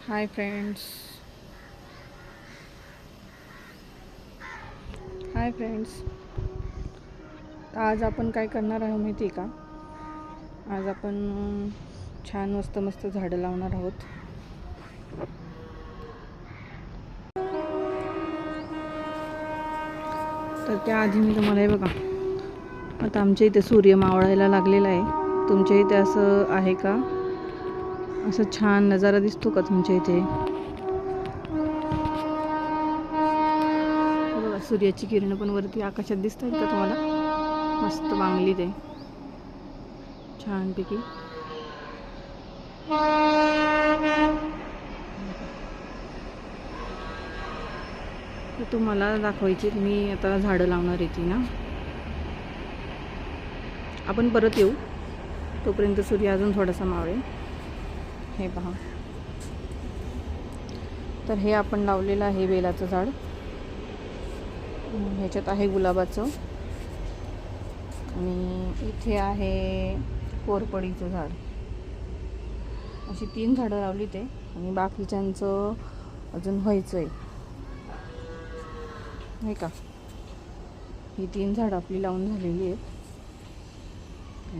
Hi friends. Hi friends. आज आपण काय करणार आहोत माहिती का? आज आपण छान मस्त झाडं लावणार आहोत. तर त्याआधी मी तुम्हाला हे बघा, आता आमच्या इथे सूर्य मावळायला लागलेला आहे. तुमच्या इथे असं आहे का? असं छान नजारा दिसतो का तुमच्या इथे? बघा, सूर्याची किरण पण वरती आकाशात दिसत आहेत का तुम्हाला? मस्त बांगली ते छानपैकी. तर तुम्हाला दाखवायची मी आता झाडं लावणार आहे ती ना. आपण परत येऊ, तोपर्यंत सूर्य अजून थोडासा मावळेल. हे पहा, तर हे आपण लावलेलं आहे बेलाचं झाड. ह्याच्यात आहे गुलाबाचं, आणि इथे आहे कोरपडीचं झाड. अशी 3 झाडं लावली ते, आणि बाकीच्यांचं अजून व्हायचं आहे, नाही का. ही 3 झाडं आपली लावून झालेली आहेत.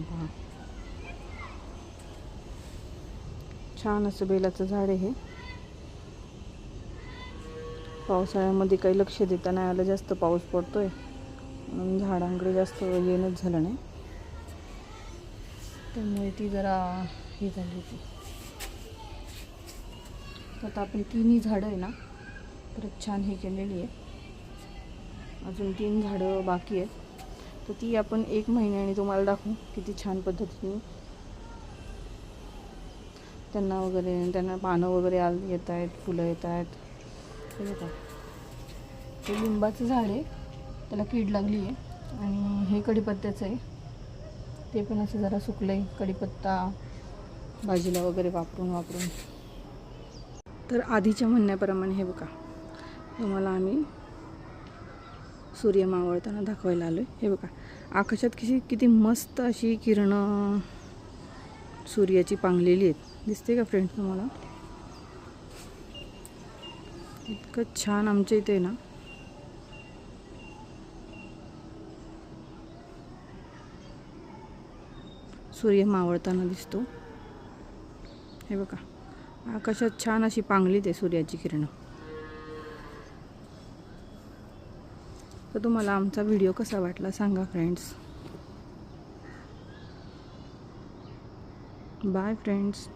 पहा, छान असं बेलाचं झाड आहे हे. पावसाळ्यामध्ये काही लक्ष देता नाही आलं, जास्त पाऊस पडतोय म्हणून झाडांकडे जास्त येणंच झालं नाही, त्यामुळे ती जरा हे झाली होती. आता आपली 3ही झाडं आहे ना, परत छान हे केलेली आहे. अजून 3 झाडं बाकी आहेत, तर ती आपण 1 महिन्याने तुम्हाला दाखवू किती छान पद्धतीने त्यांना पानं वगैरे येत आहेत, फुलं येत आहेत. हे बघा, हे लिंबाचं झाड आहे, त्याला कीड लागली आहे. आणि हे कढीपत्त्याचं आहे, ते पण असं जरा सुकलं आहे. कढीपत्ता भाजीला वगैरे वापरून. तर आधीच्या म्हणण्याप्रमाणे हे बघा, तुम्हाला आम्ही सूर्य मावळताना दाखवायला आलो आहे. हे बघा, आकाशात किती मस्त अशी किरणं सूर्याची पांगलेली आहेत. दिसते का फ्रेंड्स तुम्हाला? इतकं छान आमच्या इथे ना. सूर्य मावळताना दिसतो. हे बघा, आकाशात छान अशी पांगलीत आहे सूर्याची किरणं. तर तुम्हाला आमचा व्हिडिओ कसा वाटला सांगा फ्रेंड्स. Bye friends.